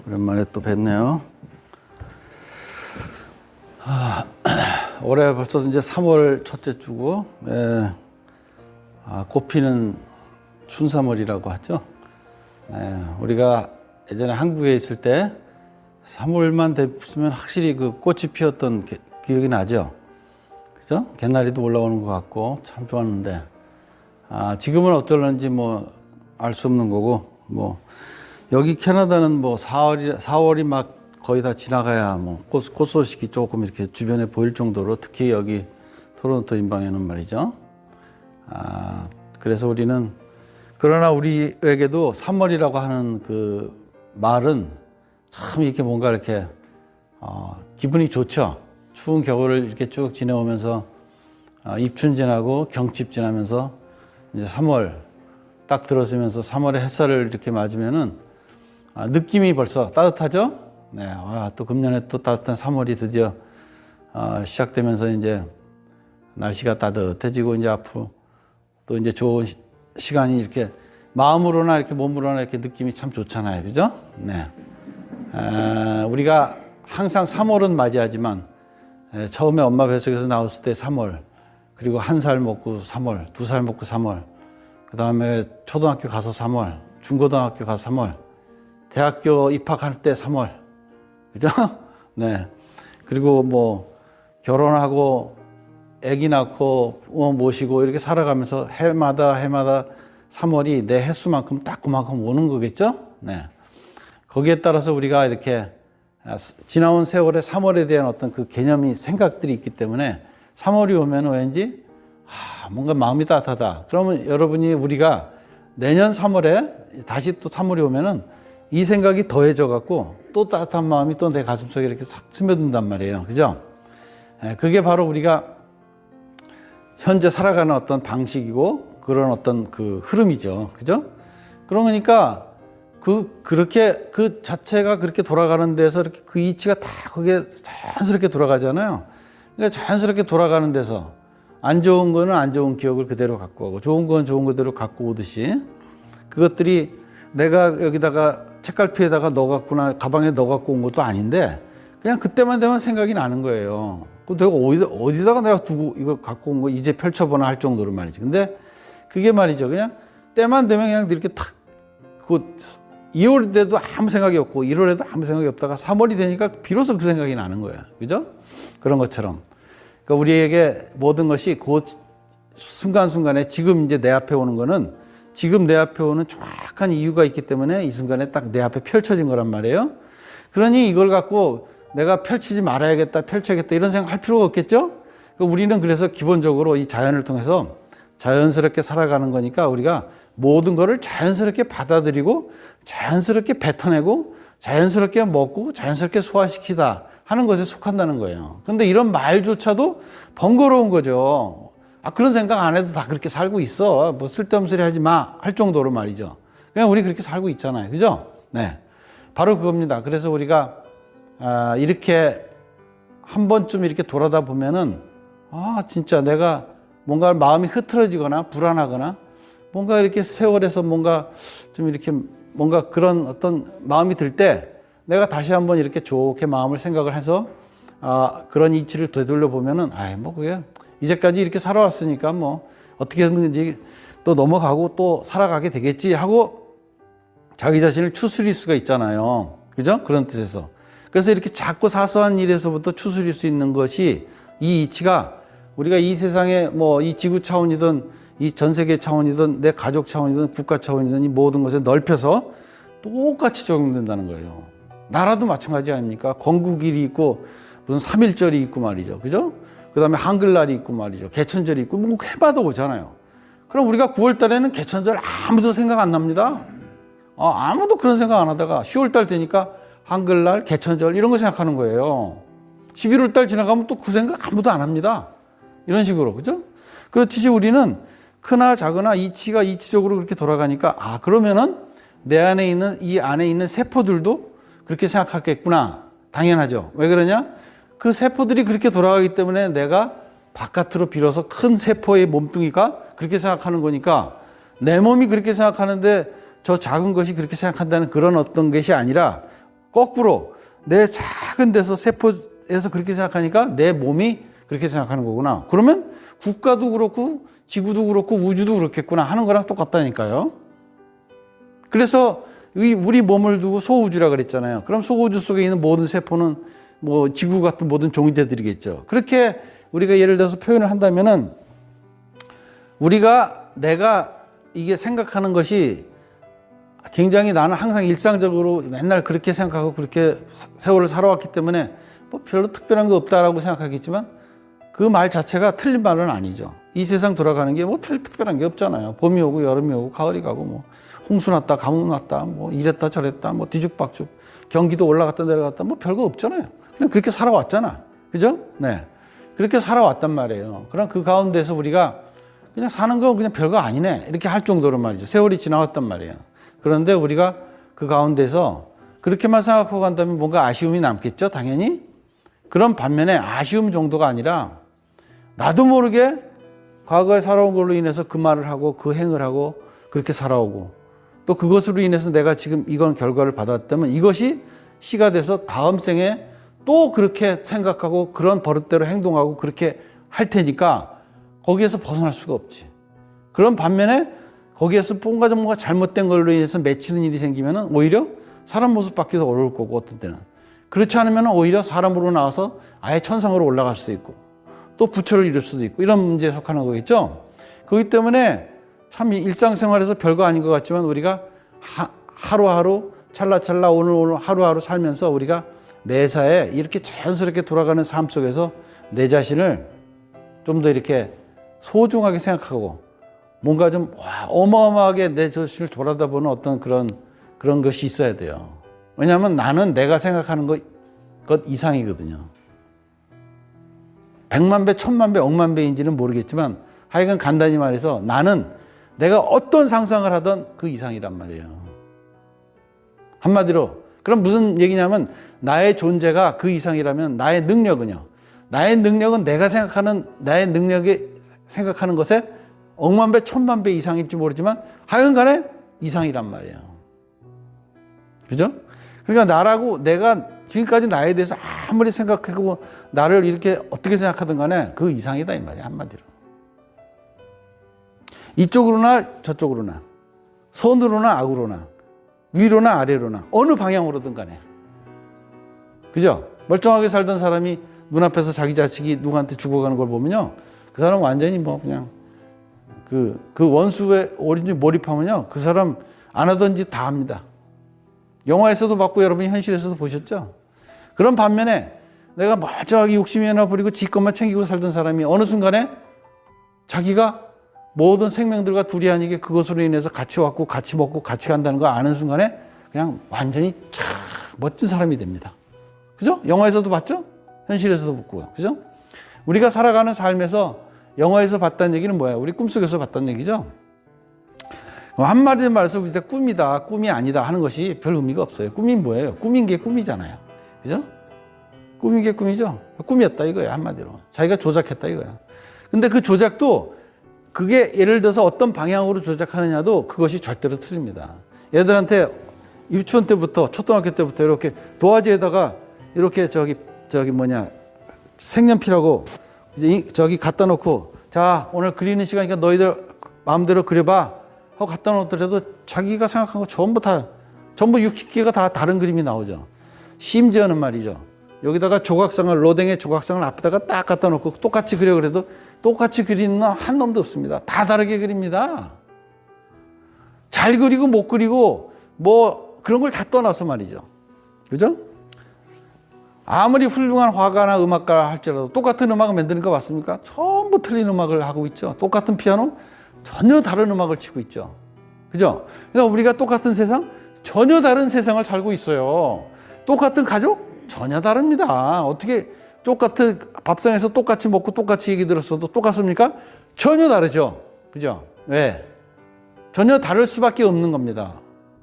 오랜만에 또 뵙네요. 올해 벌써 이제 3월 첫째 주고, 꽃 피는 춘삼월이라고 하죠. 우리가 예전에 한국에 있을 때 3월만 되면 확실히 그 꽃이 피었던 기억이 나죠. 그죠? 개나리도 올라오는 것 같고 참 좋았는데, 지금은 어떨런지 뭐 알 수 없는 거고, 뭐 여기 캐나다는 뭐 4월이 막 거의 다 지나가야 뭐 꽃 소식이 조금 이렇게 주변에 보일 정도로, 특히 여기 토론토 인방에는 말이죠. 그래서 우리는, 그러나 우리에게도 3월이라고 하는 그 말은 참 이렇게 뭔가 이렇게 기분이 좋죠. 추운 겨울을 이렇게 쭉 지내오면서 입춘 지나고 경칩 지나면서 이제 3월 딱 들어서면서 3월의 햇살을 이렇게 맞으면은 느낌이 벌써 따뜻하죠. 네, 또 금년에 또 따뜻한 3월이 드디어 시작되면서 이제 날씨가 따뜻해지고, 이제 앞으로 또 이제 좋은 시간이 이렇게 마음으로나 이렇게 몸으로나 이렇게 느낌이 참 좋잖아요. 그죠? 네. 우리가 항상 3월은 맞이하지만, 처음에 엄마 뱃속에서 나왔을 때 3월, 그리고 1살 먹고 3월, 2살 먹고 3월, 그 다음에 초등학교 가서 3월, 중고등학교 가서 3월, 대학교 입학할 때 3월, 그죠? 네. 그리고 뭐 결혼하고 아기 낳고 모시고 이렇게 살아가면서 해마다 3월이 내 횟수만큼 딱 그만큼 오는 거겠죠? 네. 거기에 따라서 우리가 이렇게 지나온 세월의 3월에 대한 어떤 그 개념이, 생각들이 있기 때문에 3월이 오면 왠지 뭔가 마음이 따뜻하다. 그러면 여러분이, 우리가 내년 3월에 다시 또 3월이 오면은 이 생각이 더해져 갖고 또 따뜻한 마음이 또 내 가슴속에 이렇게 싹 스며든단 말이에요. 그죠? 그게 바로 우리가 현재 살아가는 어떤 방식이고, 그런 어떤 그 흐름이죠. 그죠? 그러니까 그렇게 그 자체가 그렇게 돌아가는 데서 이렇게 그 이치가 다 그게 자연스럽게 돌아가잖아요. 그러니까 자연스럽게 돌아가는 데서 안 좋은 거는 안 좋은 기억을 그대로 갖고 가고, 좋은 건 좋은 그대로 갖고 오듯이, 그것들이 내가 여기다가 책갈피에다가 넣어갖거나 가방에 넣어갖고 온 것도 아닌데, 그냥 그때만 되면 생각이 나는 거예요. 내가 어디다가 내가 두고 이걸 갖고 온 거 이제 펼쳐보나 할 정도로 말이지. 근데 그게 말이죠, 그냥 때만 되면 그냥 이렇게 탁, 2월 때도 아무 생각이 없고 1월에도 아무 생각이 없다가 3월이 되니까 비로소 그 생각이 나는 거예요. 그죠? 그런 것처럼. 그러니까 우리에게 모든 것이 그 순간순간에, 지금 이제 내 앞에 오는 거는 지금 내 앞에 오는 정확한 이유가 있기 때문에 이 순간에 딱 내 앞에 펼쳐진 거란 말이에요. 그러니 이걸 갖고 내가 펼치지 말아야겠다, 펼쳐야겠다 이런 생각 할 필요가 없겠죠? 그러니까 우리는 그래서 기본적으로 이 자연을 통해서 자연스럽게 살아가는 거니까, 우리가 모든 거를 자연스럽게 받아들이고 자연스럽게 뱉어내고 자연스럽게 먹고 자연스럽게 소화시키다 하는 것에 속한다는 거예요. 그런데 이런 말조차도 번거로운 거죠. 그런 생각 안 해도 다 그렇게 살고 있어. 뭐 쓸데없는 소리 하지 마 할 정도로 말이죠. 그냥 우리 그렇게 살고 있잖아요. 그죠? 네. 바로 그겁니다. 그래서 우리가 이렇게 한 번쯤 이렇게 돌아다 보면은, 진짜 내가 뭔가 마음이 흐트러지거나 불안하거나, 뭔가 이렇게 세월에서 뭔가 좀 이렇게 뭔가 그런 어떤 마음이 들 때, 내가 다시 한번 이렇게 좋게 마음을 생각을 해서 그런 이치를 되돌려 보면은, 뭐 그게 이제까지 이렇게 살아왔으니까 뭐 어떻게든지 또 넘어가고 또 살아가게 되겠지 하고 자기 자신을 추스릴 수가 있잖아요. 그죠? 그런 뜻에서. 그래서 이렇게 작고 사소한 일에서부터 추스릴 수 있는 것이, 이 이치가 우리가 이 세상에 뭐 이 지구 차원이든 이 전 세계 차원이든 내 가족 차원이든 국가 차원이든 이 모든 것에 넓혀서 똑같이 적용된다는 거예요. 나라도 마찬가지 아닙니까? 건국일이 있고 무슨 3.1절이 있고 말이죠. 그죠? 그 다음에 한글날이 있고 말이죠. 개천절이 있고 뭐 해마다 오잖아요. 그럼 우리가 9월 달에는 개천절 아무도 생각 안 납니다. 아무도 그런 생각 안 하다가 10월 달 되니까 한글날, 개천절 이런 거 생각하는 거예요. 11월 달 지나가면 또 그 생각 아무도 안 합니다. 이런 식으로. 그죠? 그렇듯이 우리는 크나 작으나 이치가 이치적으로 그렇게 돌아가니까, 그러면은 내 안에 있는, 이 안에 있는 세포들도 그렇게 생각하겠구나. 당연하죠. 왜 그러냐? 그 세포들이 그렇게 돌아가기 때문에 내가 바깥으로 빌어서 큰 세포의 몸뚱이가 그렇게 생각하는 거니까, 내 몸이 그렇게 생각하는데 저 작은 것이 그렇게 생각한다는 그런 어떤 것이 아니라 거꾸로 내 작은 데서 세포에서 그렇게 생각하니까 내 몸이 그렇게 생각하는 거구나. 그러면 국가도 그렇고 지구도 그렇고 우주도 그렇겠구나 하는 거랑 똑같다니까요. 그래서 우리 몸을 두고 소우주라 그랬잖아요. 그럼 소우주 속에 있는 모든 세포는 뭐 지구 같은 모든 종이들이겠죠. 그렇게 우리가 예를 들어서 표현을 한다면은 내가 이게 생각하는 것이 굉장히 나는 항상 일상적으로 맨날 그렇게 생각하고 그렇게 세월을 살아왔기 때문에 뭐 별로 특별한 거 없다라고 생각하겠지만 그 말 자체가 틀린 말은 아니죠. 이 세상 돌아가는 게 뭐 별 특별한 게 없잖아요. 봄이 오고 여름이 오고 가을이 가고 뭐 홍수 났다 가뭄 났다 뭐 이랬다 저랬다 뭐 뒤죽박죽 경기도 올라갔다 내려갔다 뭐 별거 없잖아요. 그냥 그렇게 살아왔잖아. 그죠? 네. 그렇게 살아왔단 말이에요. 그럼 그 가운데서 우리가 그냥 사는 거 그냥 별거 아니네 이렇게 할 정도로 말이죠. 세월이 지나왔단 말이에요. 그런데 우리가 그 가운데서 그렇게만 생각하고 간다면 뭔가 아쉬움이 남겠죠, 당연히. 그런 반면에 아쉬움 정도가 아니라 나도 모르게 과거에 살아온 걸로 인해서 그 말을 하고 그 행을 하고 그렇게 살아오고 또 그것으로 인해서 내가 지금 이건 결과를 받았다면 이것이 시가 돼서 다음 생에 또 그렇게 생각하고 그런 버릇대로 행동하고 그렇게 할 테니까 거기에서 벗어날 수가 없지. 그런 반면에 거기에서 뭔가 잘못된 걸로 인해서 맺히는 일이 생기면 오히려 사람 모습 바뀌기도 어려울 거고 어떤 때는. 그렇지 않으면 오히려 사람으로 나와서 아예 천상으로 올라갈 수도 있고 또 부처를 이룰 수도 있고 이런 문제에 속하는 거겠죠. 그렇기 때문에 참 일상생활에서 별거 아닌 것 같지만 우리가 하루하루 찰나찰나 오늘 하루하루 살면서 우리가 매사에 이렇게 자연스럽게 돌아가는 삶 속에서 내 자신을 좀 더 이렇게 소중하게 생각하고 뭔가 좀 어마어마하게 내 자신을 돌아다보는 어떤 그런 것이 있어야 돼요. 왜냐하면 나는 내가 생각하는 것 이상이거든요. 100만 배, 1000만 배, 억만 배인지는 모르겠지만 하여간 간단히 말해서 나는 내가 어떤 상상을 하던 그 이상이란 말이에요. 한마디로 그럼 무슨 얘기냐면 나의 존재가 그 이상이라면 나의 능력은요. 나의 능력은 내가 생각하는 나의 능력이 생각하는 것에 억만 배, 1000만 배 이상일지 모르지만 하여간 간에 이상이란 말이에요. 그죠? 그러니까 내가 지금까지 나에 대해서 아무리 생각하고 나를 이렇게 어떻게 생각하든 간에 그 이상이다 이 말이야 한마디로. 이쪽으로나 저쪽으로나 선으로나 악으로나 위로나 아래로나 어느 방향으로든 간에 그죠? 멀쩡하게 살던 사람이 눈앞에서 자기 자식이 누구한테 죽어가는 걸 보면요 그 사람 완전히 뭐 그냥 그 원수에 오른지 몰입하면요 그 사람 안 하던 짓 다 합니다. 영화에서도 봤고 여러분이 현실에서도 보셨죠? 그런 반면에 내가 멀쩡하게 욕심이 하나 부리고 지 것만 챙기고 살던 사람이 어느 순간에 자기가 모든 생명들과 둘이 아니게 그것으로 인해서 같이 왔고 같이 먹고 같이 간다는 걸 아는 순간에 그냥 완전히 참 멋진 사람이 됩니다. 그죠? 영화에서도 봤죠? 현실에서도 봤고요. 그죠? 우리가 살아가는 삶에서 영화에서 봤다는 얘기는 뭐야? 우리 꿈속에서 봤다는 얘기죠? 한마디로 말해서 우리 때 꿈이다, 꿈이 아니다 하는 것이 별 의미가 없어요. 꿈이 뭐예요? 꿈인 게 꿈이잖아요. 그죠? 꿈인 게 꿈이죠? 꿈이었다 이거야, 한마디로. 자기가 조작했다 이거야. 근데 그 조작도 그게 예를 들어서 어떤 방향으로 조작하느냐도 그것이 절대로 틀립니다. 얘들한테 유치원 때부터 초등학교 때부터 이렇게 도화지에다가 이렇게 색연필하고 저기 갖다 놓고 자 오늘 그리는 시간이니까 너희들 마음대로 그려봐 하고 갖다 놓더라도 자기가 생각한 거 전부 60개가 다 다른 그림이 나오죠. 심지어는 말이죠. 여기다가 로댕의 조각상을 앞에다가 딱 갖다 놓고 똑같이 그려 그래도 똑같이 그리는 놈 한 놈도 없습니다. 다 다르게 그립니다. 잘 그리고 못 그리고 뭐 그런 걸 다 떠나서 말이죠. 그죠? 아무리 훌륭한 화가나 음악가 할지라도 똑같은 음악을 만드는 거 맞습니까? 전부 틀린 음악을 하고 있죠. 똑같은 피아노 전혀 다른 음악을 치고 있죠. 그죠? 그러니까 우리가 똑같은 세상 전혀 다른 세상을 살고 있어요. 똑같은 가족 전혀 다릅니다. 어떻게 똑같은 밥상에서 똑같이 먹고 똑같이 얘기 들었어도 똑같습니까? 전혀 다르죠. 그죠? 왜? 전혀 다를 수밖에 없는 겁니다.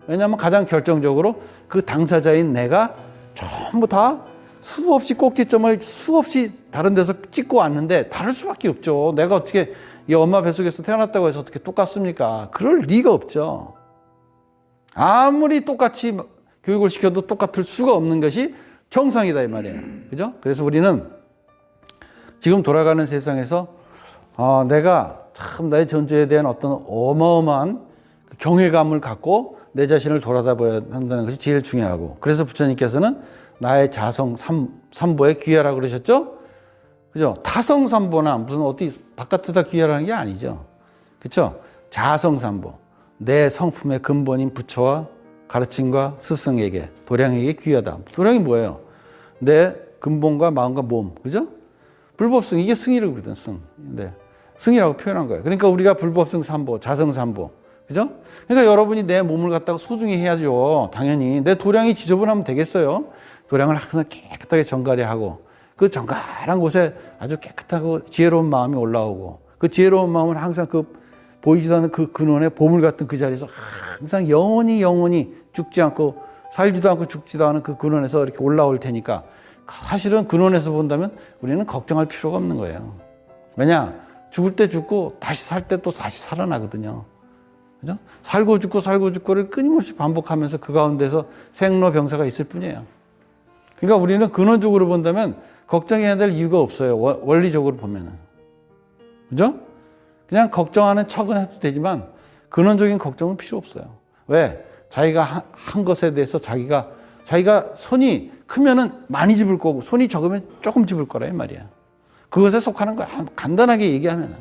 왜냐하면 가장 결정적으로 그 당사자인 내가 전부 다 수없이 꼭지점을 수없이 다른 데서 찍고 왔는데 다를 수밖에 없죠. 내가 어떻게 이 엄마 뱃속에서 태어났다고 해서 어떻게 똑같습니까? 그럴 리가 없죠. 아무리 똑같이 교육을 시켜도 똑같을 수가 없는 것이 정상이다 이 말이에요. 그죠? 그래서 우리는 지금 돌아가는 세상에서 내가 참 나의 존재에 대한 어떤 어마어마한 경외감을 갖고 내 자신을 돌아다봐야 한다는 것이 제일 중요하고, 그래서 부처님께서는 나의 자성 삼보에 귀하라고 그러셨죠? 그죠? 타성 삼보나 무슨 어디 바깥에다 귀하라는 게 아니죠. 그렇죠? 자성 삼보, 내 성품의 근본인 부처와 가르침과 스승에게, 도량에게 귀하다. 도량이 뭐예요? 내 근본과 마음과 몸, 그죠? 불법승, 이게 승이라거든, 승. 네. 승이라고 표현한 거예요. 그러니까 우리가 불법승 삼보, 자성 삼보, 그죠? 그러니까 여러분이 내 몸을 갖다가 소중히 해야죠. 당연히. 내 도량이 지저분하면 되겠어요? 도량을 항상 깨끗하게 정갈이하고, 그 정갈한 곳에 아주 깨끗하고 지혜로운 마음이 올라오고, 그 지혜로운 마음은 항상 그 보이지도 않는 그 근원의 보물 같은 그 자리에서 항상 영원히 죽지 않고 살지도 않고 죽지도 않은 그 근원에서 이렇게 올라올 테니까, 사실은 근원에서 본다면 우리는 걱정할 필요가 없는 거예요. 왜냐? 죽을 때 죽고 다시 살 때 또 다시 살아나거든요. 그죠? 살고 죽고를 끊임없이 반복하면서 그 가운데서 생로병사가 있을 뿐이에요. 그러니까 우리는 근원적으로 본다면 걱정해야 될 이유가 없어요. 원리적으로 보면은. 그죠? 그냥 걱정하는 척은 해도 되지만 근원적인 걱정은 필요 없어요. 왜? 자기가 한 것에 대해서 자기가 손이 크면은 많이 집을 거고 손이 적으면 조금 집을 거라 이 말이야. 그것에 속하는 거야. 간단하게 얘기하면은.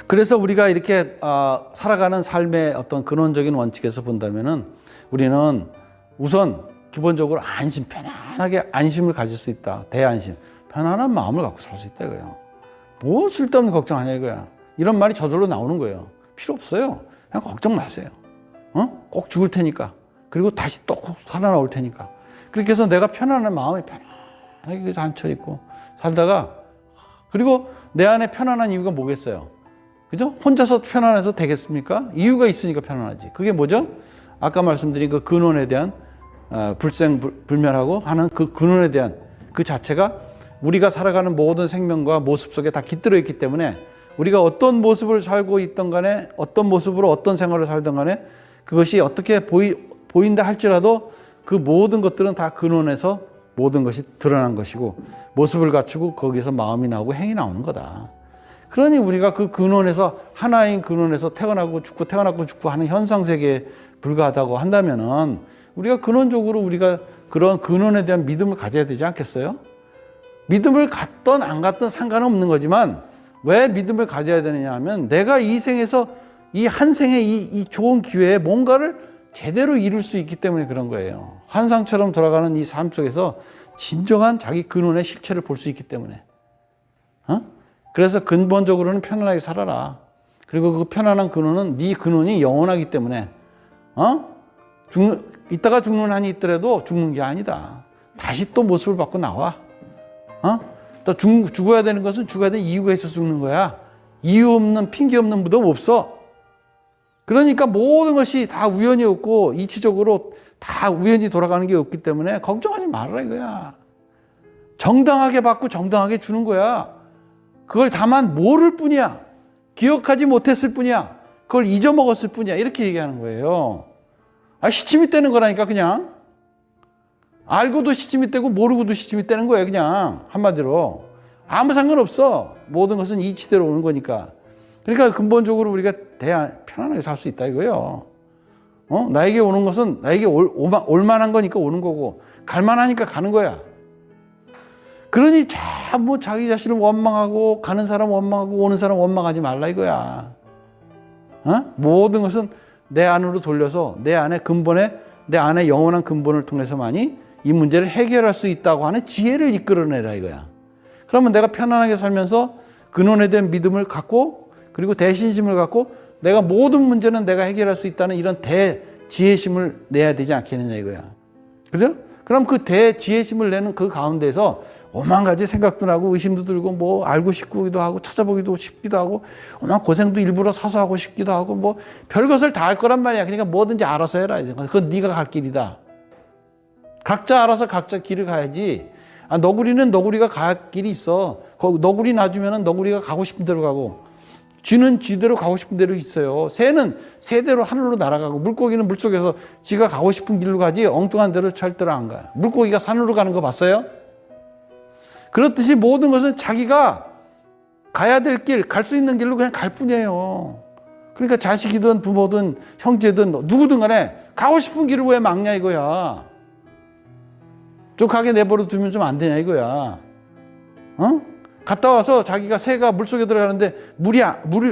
그래서 우리가 이렇게 살아가는 삶의 어떤 근원적인 원칙에서 본다면은 우리는 우선 기본적으로 안심, 편안하게 안심을 가질 수 있다. 대안심. 편안한 마음을 갖고 살 수 있다 이거예요. 뭐 쓸데없는 걱정하냐 이거야. 이런 말이 저절로 나오는 거예요. 필요 없어요. 그냥 걱정 마세요. 꼭 죽을 테니까. 그리고 다시 또 꼭 살아나올 테니까. 그렇게 해서 내가 편안한 마음에 편안하게 앉혀 있고 살다가, 그리고 내 안에 편안한 이유가 뭐겠어요? 그죠? 혼자서 편안해서 되겠습니까? 이유가 있으니까 편안하지. 그게 뭐죠? 아까 말씀드린 그 근원에 대한 불생불멸하고 하는 그 근원에 대한 그 자체가 우리가 살아가는 모든 생명과 모습 속에 다 깃들어 있기 때문에 우리가 어떤 모습을 살고 있던 간에, 어떤 모습으로 어떤 생활을 살던 간에 그것이 어떻게 보인다 할지라도 그 모든 것들은 다 근원에서 모든 것이 드러난 것이고 모습을 갖추고 거기서 마음이 나오고 행이 나오는 거다. 그러니 우리가 그 근원에서, 하나인 근원에서 태어나고 죽고 하는 현상세계에 불과하다고 한다면은 우리가 근원적으로 우리가 그런 근원에 대한 믿음을 가져야 되지 않겠어요? 믿음을 갖든 안 갖든 상관없는 거지만 왜 믿음을 가져야 되느냐 하면 내가 이 생에서 이 한 생에 이 좋은 기회에 뭔가를 제대로 이룰 수 있기 때문에 그런 거예요. 환상처럼 돌아가는 이 삶 속에서 진정한 자기 근원의 실체를 볼 수 있기 때문에. 그래서 근본적으로는 편안하게 살아라. 그리고 그 편안한 근원은 네 근원이 영원하기 때문에 이따가 죽는 한이 있더라도 죽는 게 아니다. 다시 또 모습을 받고 나와. 또 죽어야 되는 것은 죽어야 되는 이유가 있어서 죽는 거야. 이유 없는, 핑계 없는 무덤 없어. 그러니까 모든 것이 다 우연이 없고 이치적으로 다 우연히 돌아가는 게 없기 때문에 걱정하지 말아라 이거야. 정당하게 받고 정당하게 주는 거야. 그걸 다만 모를 뿐이야. 기억하지 못했을 뿐이야. 그걸 잊어먹었을 뿐이야. 이렇게 얘기하는 거예요. 시침이 떼는 거라니까 그냥. 알고도 시침이 떼고 모르고도 시침이 떼는 거예요. 그냥 한마디로. 아무 상관없어. 모든 것은 이치대로 오는 거니까. 그러니까 근본적으로 우리가 편안하게 살 수 있다 이거예요. 나에게 오는 것은 나에게 올 만한 거니까 오는 거고 갈 만하니까 가는 거야. 그러니 자기 자신을 원망하고 가는 사람 원망하고 오는 사람 원망하지 말라 이거야. 모든 것은 내 안으로 돌려서 내 안에 영원한 근본을 통해서만이 이 문제를 해결할 수 있다고 하는 지혜를 이끌어내라 이거야. 그러면 내가 편안하게 살면서 근원에 대한 믿음을 갖고 그리고 대신심을 갖고 내가 모든 문제는 내가 해결할 수 있다는 이런 대지혜심을 내야 되지 않겠느냐 이거야. 그죠? 그럼 그 대지혜심을 내는 그 가운데서 오만 가지 생각도 나고 의심도 들고 뭐 알고 싶기도 하고 찾아보기도 싶기도 하고 오만 고생도 일부러 사서 하고 싶기도 하고 뭐 별것을 다 할 거란 말이야. 그러니까 뭐든지 알아서 해라. 그건 네가 갈 길이다. 각자 알아서 각자 길을 가야지. 너구리는 너구리가 갈 길이 있어. 너구리 놔주면은 너구리가 가고 싶은 대로 가고 쥐는 쥐대로 가고 싶은 대로 있어요. 새는 새대로 하늘로 날아가고, 물고기는 물속에서 지가 가고 싶은 길로 가지 엉뚱한 데로 절대로 안 가요. 물고기가 산으로 가는 거 봤어요? 그렇듯이 모든 것은 자기가 가야 될 길, 갈 수 있는 길로 그냥 갈 뿐이에요. 그러니까 자식이든 부모든 형제든 누구든 간에 가고 싶은 길을 왜 막냐 이거야. 좀 가게 내버려 두면 좀 안 되냐 이거야. 어? 갔다 와서 자기가 새가 물속에 들어가는데 물이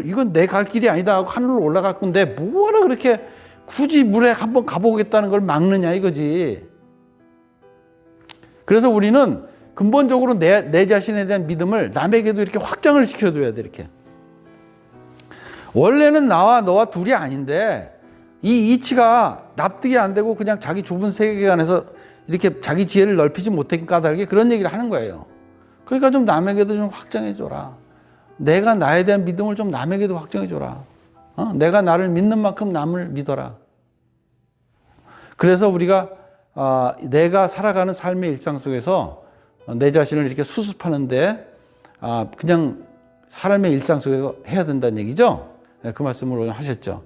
이건 내 갈 길이 아니다 하고 하늘로 올라갈 건데 뭐하러 그렇게 굳이 물에 한번 가보겠다는 걸 막느냐 이거지. 그래서 우리는 근본적으로 내 자신에 대한 믿음을 남에게도 이렇게 확장을 시켜줘야 돼. 이렇게 원래는 나와 너와 둘이 아닌데 이 이치가 납득이 안 되고 그냥 자기 좁은 세계관에서 이렇게 자기 지혜를 넓히지 못한 까닭에 그런 얘기를 하는 거예요. 그러니까 좀 남에게도 좀 확장해줘라. 내가 나에 대한 믿음을 좀 남에게도 확장해줘라. 내가 나를 믿는 만큼 남을 믿어라. 그래서 우리가 내가 살아가는 삶의 일상 속에서 내 자신을 이렇게 수습하는데 그냥 삶의 일상 속에서 해야 된다는 얘기죠. 그 말씀을 오늘 하셨죠.